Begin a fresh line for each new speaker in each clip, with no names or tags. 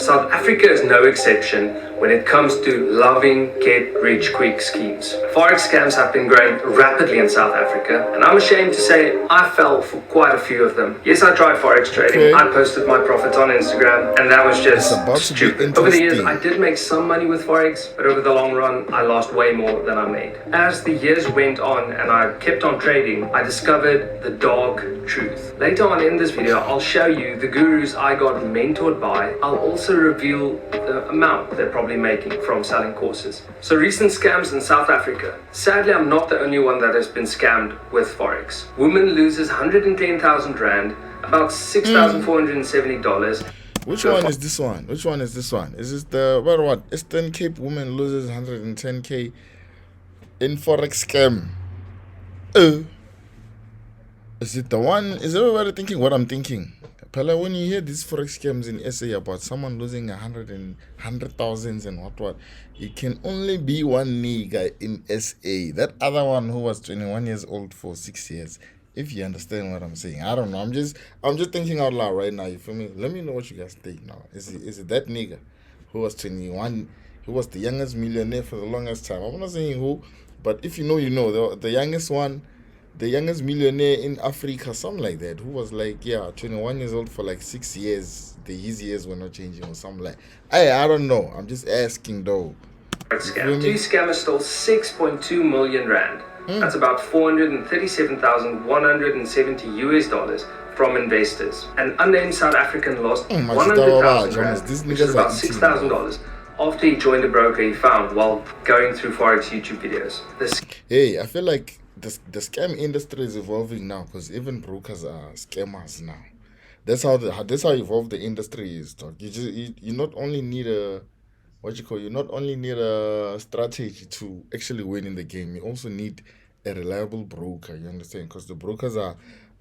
South Africa is no exception when it comes to loving get-rich-quick schemes. Forex scams have been growing rapidly in South Africa, and I'm ashamed to say I fell for quite a few of them. Yes, I tried Forex trading. I posted my profits on Instagram, and that was just stupid. Over the years, I did make some money with Forex, but over the long run, I lost way more than I made. As the years went on and I kept on trading, I discovered the dark truth. Later on in this video, I'll show you the gurus I got mentored by. I'll also reveal the amount they're probably making from selling courses. So recent scams in South Africa. Sadly, I'm not the only one that has been scammed with Forex. Woman loses 110,000 Rand, about $6,470.
Which one is this one? Which one is this one? Is this the what? Eastern Cape woman loses 110K in Forex scam. Is it the one? Is everybody thinking what I'm thinking? Pella, when you hear these Forex scams in SA about someone losing 100,000 and what, it can only be one nigga in SA. That other one who was 21 years old for 6 years. If you understand what I'm saying, I don't know. I'm just thinking out loud right now. You feel me? Let me know what you guys think now. Is it that nigga who was 21, who was the youngest millionaire for the longest time? I'm not saying who, but if you know, you know. The youngest one. The youngest millionaire in Africa, something like that, who was like, 21 years old for like 6 years. His years were not changing or something like. I don't know. I'm just asking though.
Scam. Two scammers stole 6.2 million Rand. That's about $437,170 US from investors. An unnamed South African lost 100,000 Rand, which is about $6,000. After he joined a broker he found while going through Forex YouTube videos.
Hey, I feel like the scam industry is evolving now because even brokers are scammers now. That's how evolved the industry is, dog. You not only need a you not only need a strategy to actually win in the game. You also need a reliable broker. You understand? Because the brokers are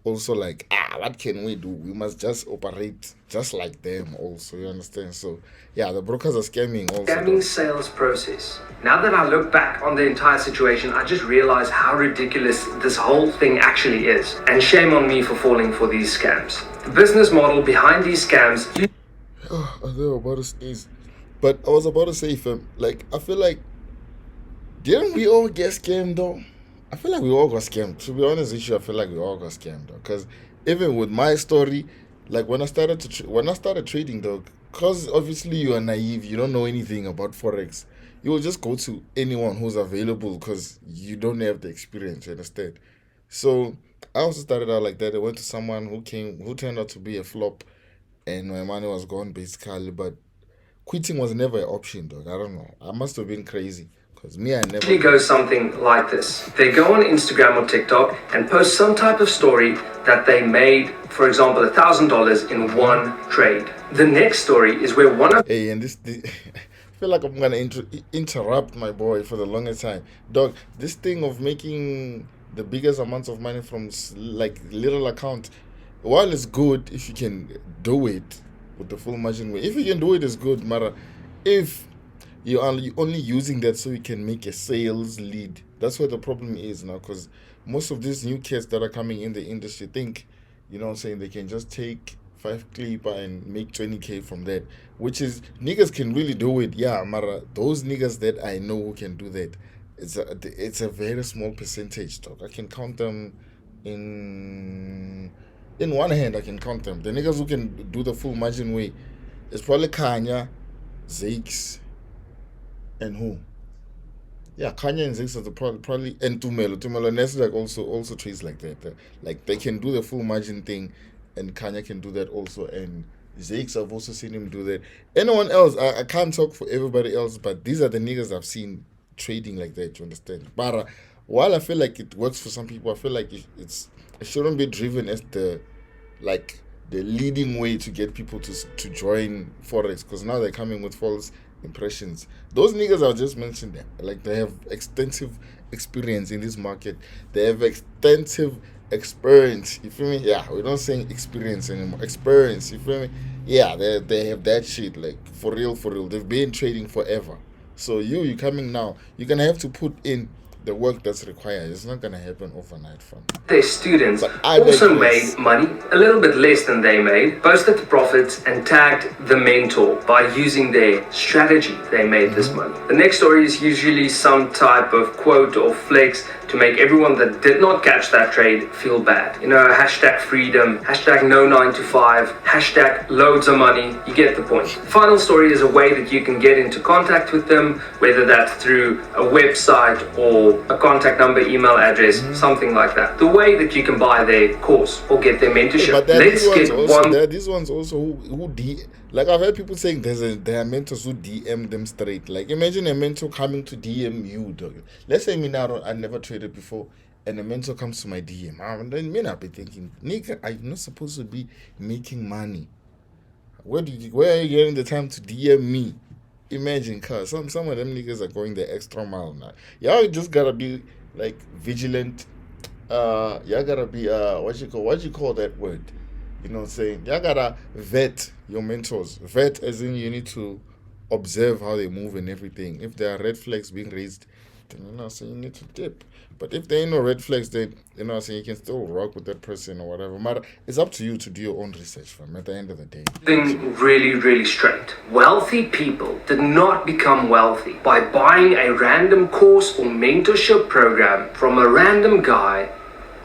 also like, what can we do? We must just operate just like them also, you understand? So yeah, the brokers are scamming also.
Scamming sales process. Now that I look back on the entire situation, I just realize how ridiculous this whole thing actually is. And shame on me for falling for these scams. The business model behind these scams...
I was about to sneeze. But I was about to say, fam, like, I feel like, didn't we all get scammed though? I feel like we all got scammed. To be honest with you, I feel like we all got scammed, though. Because even with my story, like when I started trading, though, because obviously you are naive, you don't know anything about Forex. You will just go to anyone who's available because you don't have the experience, you understand? So I also started out like that. I went to someone who turned out to be a flop, and my money was gone basically. But quitting was never an option, dog. I don't know. I must have been crazy. Because me, I never...
It goes something like this. They go on Instagram or TikTok and post some type of story that they made, for example, $1,000 in one trade. The next story is where one of...
Hey, and this I feel like I'm going to interrupt my boy for the longest time. Dog, this thing of making the biggest amounts of money from like little account, while it's good if you can do it with the full margin way. If you can do it, it's good, matter. If you're only using that so you can make a sales lead. That's where the problem is now, because most of these new kids that are coming in the industry think, you know what I'm saying, they can just take 5 clip and make 20K from that, which is, niggas can really do it. Yeah, Mara, those niggas that I know who can do that, it's a very small percentage, dog. I can count them in one hand. I can count them. The niggas who can do the full margin way, it's probably Kanya, Zakes, and who? Yeah, Kanye and Zix are the probably, and Tumelo and Nesdaq also trades like that. Like they can do the full margin thing, and Kanye can do that also, and Zix, I've also seen him do that. Anyone else, I can't talk for everybody else, but these are the niggas I've seen trading like that. You understand? But while I feel like it works for some people, I feel like it shouldn't be driven as the leading way to get people to join Forex, because now they're coming with false impressions. Those niggas I just mentioned them, like they have extensive experience in this market. They have extensive experience. You feel me? Yeah, we're not saying experience anymore. Experience. You feel me? Yeah, they have that shit, like for real. They've been trading forever. So you coming now, you're gonna have to put in the work that's required. It's not gonna happen overnight, fam.
Their students
But I
also
digress.
made money, a little bit less than they made, posted the profits and tagged the mentor by using their strategy they made this money. The next story is usually some type of quote or flex to make everyone that did not catch that trade feel bad. You know, hashtag freedom, hashtag no 9 to 5, hashtag loads of money. You get the point. The final story is a way that you can get into contact with them, whether that's through a website or a contact number, email address, something like that. The way that you can buy their course or get their mentorship.
But there are
Let's
these ones
get
also.
one.
There are these ones also like I've heard people saying there are mentors who DM them straight. Like imagine a mentor coming to DM you, dog. Let's say me now I never traded before, and a mentor comes to my DM. And then me not be thinking, nigga, I'm not supposed to be making money. Where are you getting the time to DM me? Imagine, cause some of them niggas are going the extra mile now. Y'all just gotta be like vigilant. Y'all gotta be what you call that word? You know what I'm saying? Y'all gotta vet your mentors. Vet as in you need to observe how they move and everything. If there are red flags being raised, then you know what I'm saying, you need to dip. But if there ain't no red flags, then you know what I'm saying, you can still rock with that person or whatever. Matter, it's up to you to do your own research, fam, at the end of the day.
Thing really, really straight. Wealthy people did not become wealthy by buying a random course or mentorship program from a random guy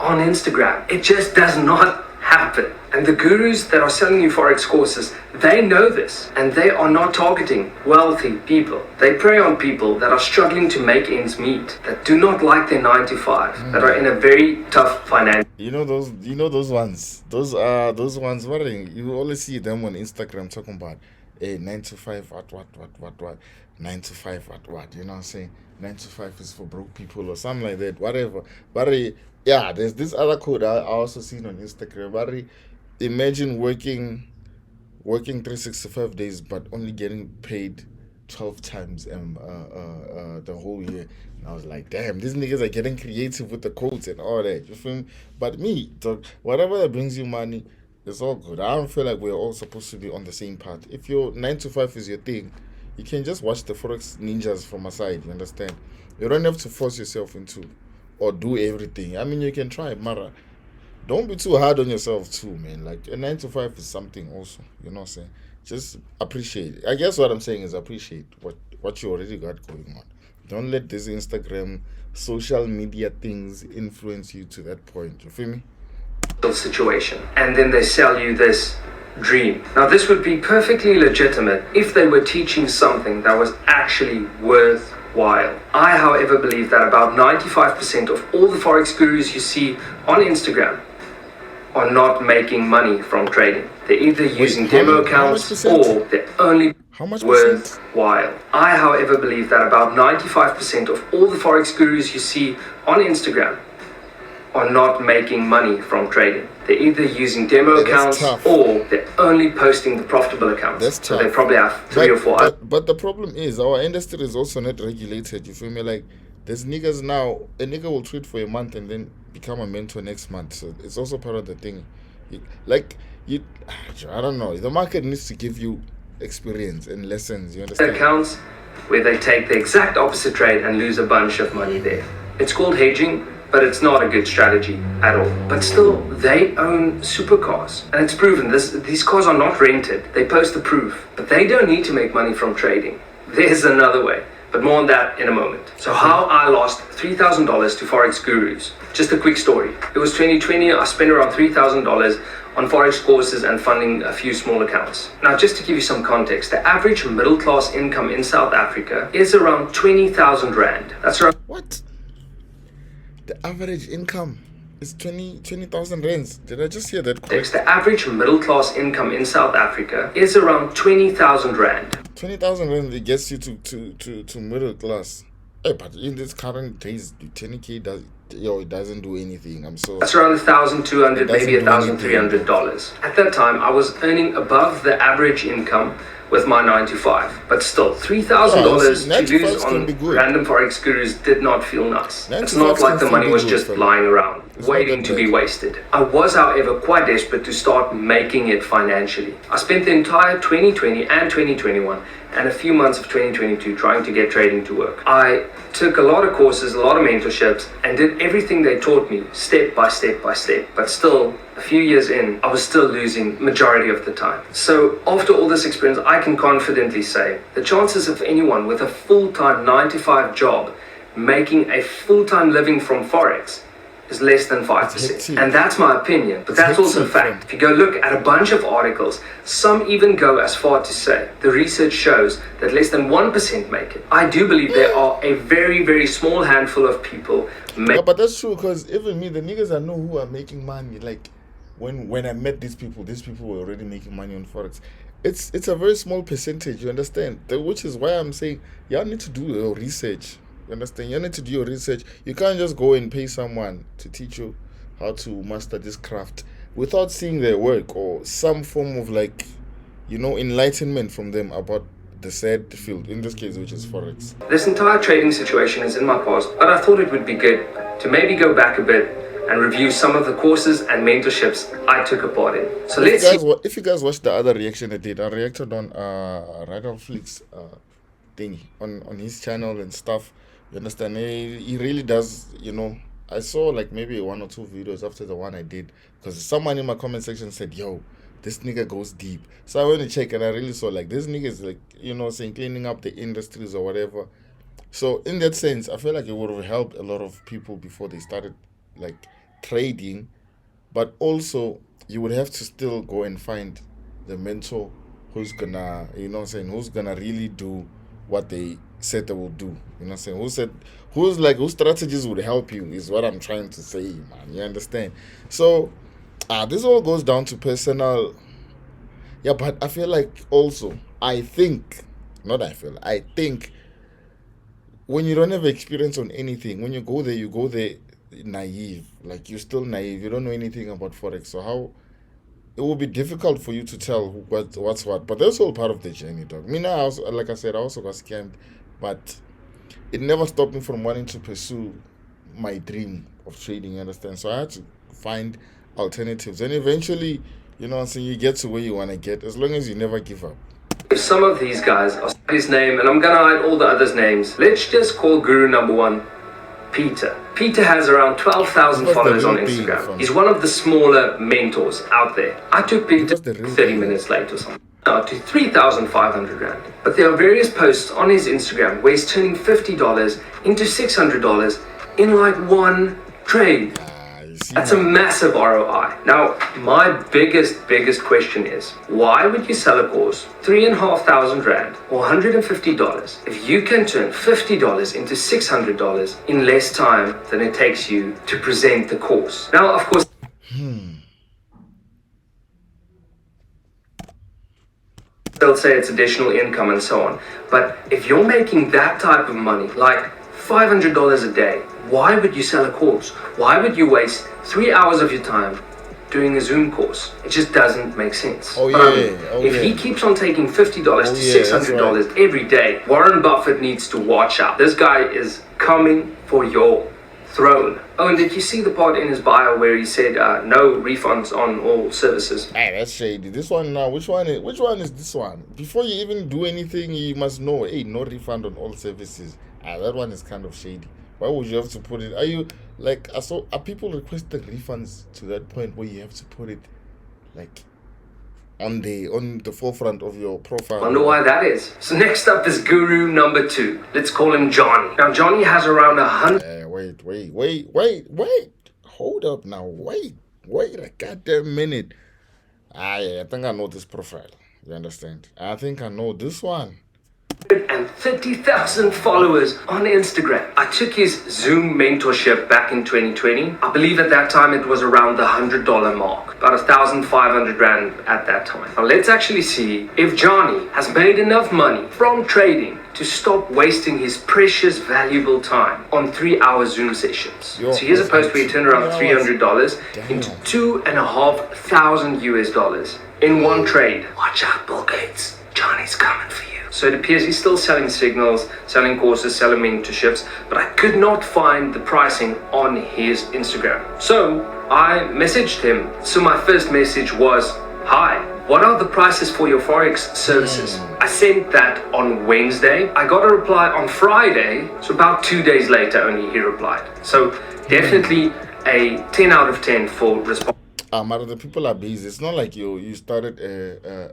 on Instagram. It just does not happen. And the gurus that are selling you Forex courses, they know this, and they are not targeting wealthy people. They prey on people that are struggling to make ends meet, that do not like their 9 to 5, that are in a very tough financial.
You know those ones. Those ones. What are they? You always see them on Instagram talking about, hey, 9 to 5, what, 9 to 5, what. You know what I'm saying? 9 to 5 is for broke people or something like that. Whatever. But yeah, there's this other code I also seen on Instagram. But imagine working 365 days, but only getting paid 12 times the whole year. And I was like, damn, these niggas are getting creative with the codes and all that. You feel me? But me, dog, whatever that brings you money, it's all good. I don't feel like we're all supposed to be on the same path. If your 9 to 5 is your thing, you can just watch the Forex ninjas from aside. You understand? You don't have to force yourself into or do everything. I mean, you can try, Mara. Don't be too hard on yourself too, man. Like a 9 to 5 is something also. You know what I'm saying? Just appreciate it. I guess what I'm saying is appreciate what you already got going on. Don't let this Instagram, social media things influence you to that point. You feel me?
Situation, and then they sell you this dream. Now this would be perfectly legitimate if they were teaching something that was actually worthwhile. I, however, believe that about 95% of all the Forex gurus you see on Instagram are not making money from trading. They're either using demo accounts or they're only
How much percent?
worthwhile. I, however, believe that about 95% of all the Forex gurus you see on Instagram are not making money from trading. They're either using demo
Yeah, that's
accounts
tough.
or they're only posting the profitable accounts.
That's
So they
tough.
probably have three or four.
But the problem is our industry is also not regulated. You feel me? Like there's niggas now. A nigga will trade for a month and then become a mentor next month. So it's also part of the thing. I don't know. The market needs to give you experience and lessons. You understand?
Accounts where they take the exact opposite trade and lose a bunch of money there. It's called hedging, but it's not a good strategy at all. But still, they own supercars, and it's proven these cars are not rented. They post the proof, but they don't need to make money from trading. There's another way, but more on that in a moment. So how I lost $3,000 to Forex gurus. Just a quick story. It was 2020. I spent around $3,000 on Forex courses and funding a few small accounts. Now, just to give you some context, the average middle class income in South Africa is around 20,000 Rand. That's around
What? The average income is 20,000 rands. Did I just hear that correct?
the average middle class income in South Africa is around 20,000 Rand.
20,000 rand, it gets you to middle class. Hey, but in this current days, 20k yo, it doesn't do anything. I'm so.
That's around $1,200,
It doesn't
maybe
do anything.
$1,300. At that time, I was earning above the average income with my 9 to 5, but still, $3,000
Yeah,
to
see, 9 to
lose
5s can
on
be good.
random Forex gurus did not feel nice.
9
It's
to
not
5s
like
can
the
still
money
be
was
good,
just
fella.
lying around,
It's not
waiting
that
to be
bad.
wasted. I was, however, quite desperate to start making it financially. I spent the entire 2020 and 2021 and a few months of 2022 trying to get trading to work. I took a lot of courses, a lot of mentorships, and did everything they taught me step by step by step. But still, a few years in, I was still losing majority of the time. So after all this experience, I can confidently say the chances of anyone with a full-time 9 to 5 job making a full-time living from Forex is less than 5%.
hectic.
And that's my opinion, but that's also
hectic,
fact.
man.
If you go look at a bunch of articles, some even go as far to say the research shows that less than 1% make it. I do believe there are a very, very small handful of people
Yeah, but that's true, because even me, the niggas I know who are making money, like when I met these people were already making money on Forex. It's a very small percentage, you understand? Which is why I'm saying y'all need to do your research. You understand? You need to do your research. You can't just go and pay someone to teach you how to master this craft without seeing their work or some form of, like, enlightenment from them about the said field, in this case, which is Forex.
This entire trading situation is in my past, but I thought it would be good to maybe go back a bit and review some of the courses and mentorships I took a part in. So let's see.
If you guys watched the other reaction I did, I reacted on Radon Flick's thing on his channel and stuff. You understand? He really does, I saw like maybe 1 or 2 videos after the one I did, because someone in my comment section said, yo, this nigga goes deep. So I went to check and I really saw like this nigga is like, saying cleaning up the industries or whatever. So in that sense, I feel like it would have helped a lot of people before they started like trading. But also, you would have to still go and find the mentor who's gonna, who's gonna really do what they said they will do. Whose strategies would help you is what I'm trying to say, man. You understand? So, this all goes down to personal. Yeah, but I feel like also, I think when you don't have experience on anything, when you go there naive. Like, you're still naive. You don't know anything about Forex. So how it will be difficult for you to tell what's what. But that's all part of the journey, dog. Me now, like I said, I also got scammed, but it never stopped me from wanting to pursue my dream of trading. You understand? So I had to find alternatives, and eventually, you get to where you want to get, as long as you never give up.
If some of these guys are his name, and I'm gonna hide all the others' names, let's just call guru number 1 Peter. Peter has around 12,000 followers on Instagram. He's one of the smaller mentors out there. I took Peter 30 minutes late or something. To 3,500 Rand. But there are various posts on his Instagram where he's turning $50 into $600 in like one trade. That's a massive ROI. Now, my biggest question is, why would you sell a course 3,500 Rand or $150 if you can turn $50 into $600 in less time than it takes you to present the course? Now, of course, they'll say it's additional income and so on. But if you're making that type of money, like $500 a day, why would you sell a course? Why would you waste 3 hours of your time doing a Zoom course? It just doesn't make sense. If he keeps on taking $50 to $600 every day, Warren Buffett needs to watch out. This guy is coming for your throne. Oh, and did you see the part in his bio where he said no refunds on all services?
Hey, that's shady. This one now, which one is this one? Before you even do anything, you must know, hey, no refund on all services. That one is kind of shady. Why would you have to put it? Are you like, are people requesting refunds to that point where you have to put it like on the forefront of your profile?
Wonder why that is. So next up is guru number 2. Let's call him Johnny. Now Johnny has around 100.
Wait. Hold up now. Wait a goddamn minute. I think I know this profile. You understand? I think I know this one.
and 30,000 followers on Instagram. I took his Zoom mentorship back in 2020. I believe at that time it was around the $100 mark, about 1,500 Rand at that time. Now let's actually see if Johnny has made enough money from trading to stop wasting his precious valuable time on 3-hour Zoom sessions. So here's a post where he turned around $300 into $2,500 US in one trade. Watch out, Bill Gates. Johnny's coming for you. So it appears he's still selling signals, selling courses, selling mentorships, but I could not find the pricing on his Instagram. So I messaged him. So my first message was, "Hi, what are the prices for your Forex services?" I sent that on Wednesday. I got a reply on Friday. So about 2 days later only he replied. So definitely a 10 out of 10 for response.
Mara, the people are busy. It's not like you started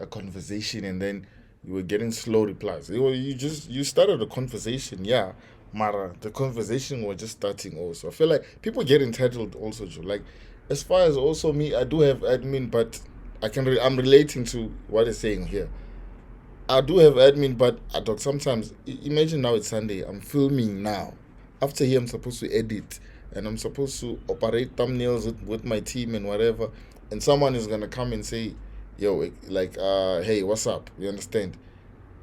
a conversation and then you were getting slow replies. You started a conversation, yeah. Mara, the conversation was just starting also. I feel like people get entitled also, Joe. Like, as far as also me, I do have admin, but I'm relating to what he's saying here. I do have admin, but I talk sometimes. Imagine now it's Sunday. I'm filming now. After here, I'm supposed to edit. And I'm supposed to operate thumbnails with my team and whatever, and someone is gonna come and say, "Yo, like, hey, what's up?" You understand?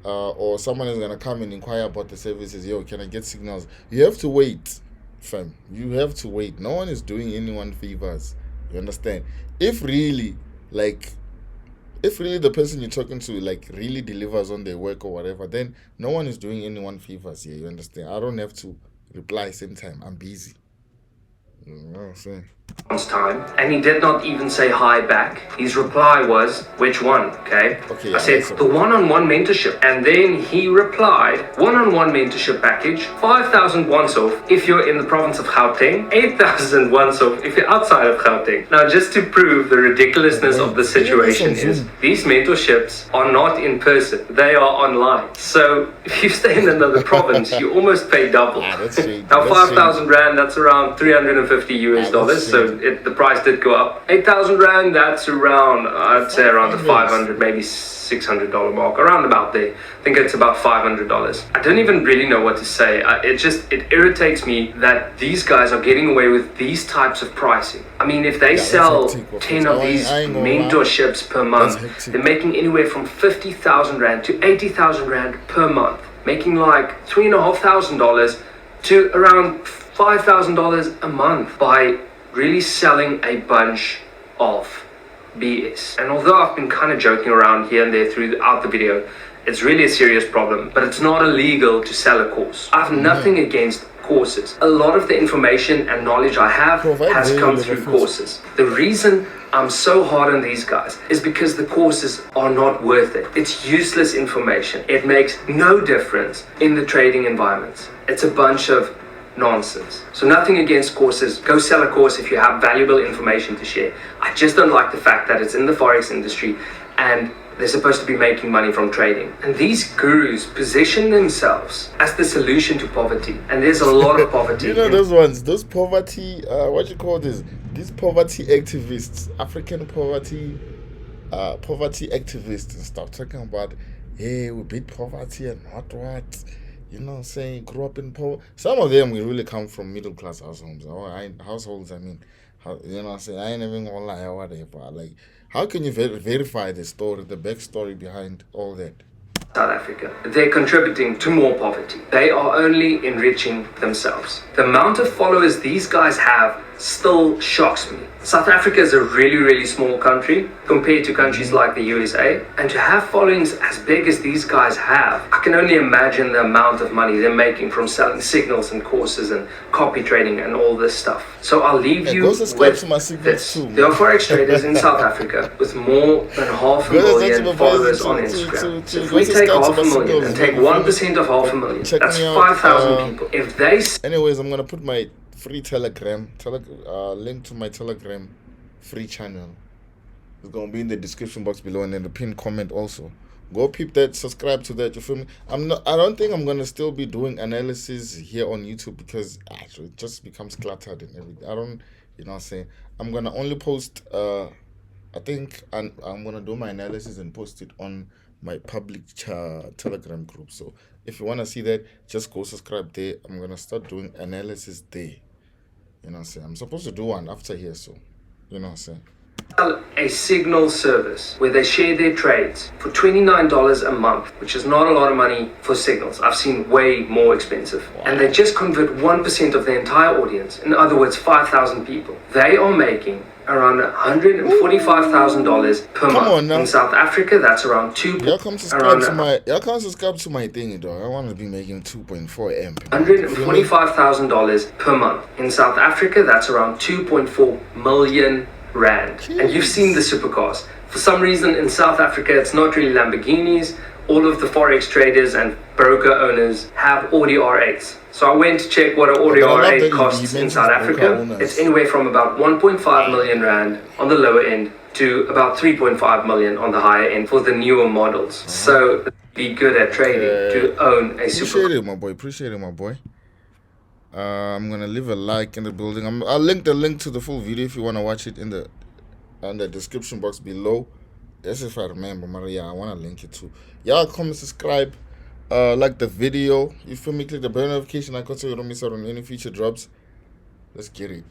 Or someone is gonna come and inquire about the services. "Yo, can I get signals?" You have to wait, fam. You have to wait. No one is doing anyone favors. You understand? If really the person you're talking to like really delivers on their work or whatever, then no one is doing anyone favors here. You understand? I don't have to reply same time. I'm busy.
Time, and he did not even say hi back. His reply was, "Which one?" Okay, I said the one-on-one mentorship, and then he replied, "One-on-one mentorship package, 5,000 once off if you're in the province of Gauteng, 8,000 once off if you're outside of Gauteng." Now, just to prove the ridiculously of the situation is, these mentorships are not in person, they are online. So if you stay in another province, you almost pay double. Now 5,000 Rand, that's around 350 US dollars, so the price did go up. 8,000 Rand, that's around, I'd say around the 500, maybe $600 mark, around about there. I think it's about $500. I don't even really know what to say. It irritates me that these guys are getting away with these types of pricing. I mean, if they sell 10 of these mentorships per month, they're making anywhere from 50,000 Rand to 80,000 Rand per month, making like $3,500 to around $5,000 a month by really selling a bunch of BS. And although I've been kind of joking around here and there throughout the video, it's really a serious problem, but it's not illegal to sell a course. I have nothing against courses. A lot of the information and knowledge I have has come through courses. The reason I'm so hard on these guys is because the courses are not worth it. It's useless information. It makes no difference in the trading environments. It's a bunch of nonsense. So nothing against courses. Go sell a course if you have valuable information to share. I just don't like the fact that it's in the Forex industry and they're supposed to be making money from trading. And these gurus position themselves as the solution to poverty. And there's a lot of poverty.
You know those poverty, what you call this? These poverty activists, African poverty activists and stuff, talking about, hey, we beat poverty and what? You know, saying grew up in poor. Some of them will really come from middle class households. I mean, you know, saying I ain't even gonna lie or whatever. Like, how can you verify the story, the backstory behind all that?
South Africa. They're contributing to more poverty. They are only enriching themselves. The amount of followers these guys have still shocks me. South Africa is a really, really small country compared to countries like the USA, and to have followings as big as these guys have, I can only imagine the amount of money they're making from selling signals and courses and copy trading and all this stuff. So I'll leave you with this. There are Forex traders in South Africa with more than 500,000 followers on Instagram. So if we take 500,000 and take 1% of 500,000, that's 5,000 people. If they...
Anyways, I'm going to put my free Telegram, link to my Telegram free channel. It's going to be in the description box below and in the pinned comment also. Go peep that, subscribe to that, you feel me? I don't think I'm going to still be doing analysis here on YouTube because actually it just becomes cluttered and everything. I don't, you know what I'm saying? I'm going to only post, I think I'm going to do my analysis and post it on my public Telegram group. So if you want to see that, just go subscribe there. I'm gonna start doing analysis there. You know what I'm saying? I'm supposed to do one after here, so you know what I'm saying.
A signal service where they share their trades for $29 a month, which is not a lot of money for signals. I've seen way more expensive.
Wow.
And they just convert 1% of their entire audience. In other words, 5,000 people. They are making around $145,000 per
Come
month.
on now.
In South Africa, that's around two.
Y'all come subscribe to my thing, dog. I want to be making 2.4 M.
$145,000 per month. In South Africa, that's around 2.4 million rand.
Jeez.
And you've seen the supercars. For some reason in South Africa, it's not really Lamborghinis. All of the Forex traders and broker owners have Audi R8s. So I went to check what an Audi
But I love that
R8
you
costs in
mentioned
South
broker
Africa.
owners.
It's anywhere from about 1.5 million rand on the lower end to about 3.5 million on the higher end for the newer models. So be good at trading to own a supercar.
Appreciate it, my boy. Appreciate it, my boy. I'm gonna leave a like in the building. I'll link the link to the full video if you wanna watch it in the description box below. That's if I remember, Maria. I wanna link it too. Y'all comment, subscribe, like the video. You feel me? Click the bell notification icon so you don't miss out on any future drops. Let's get it.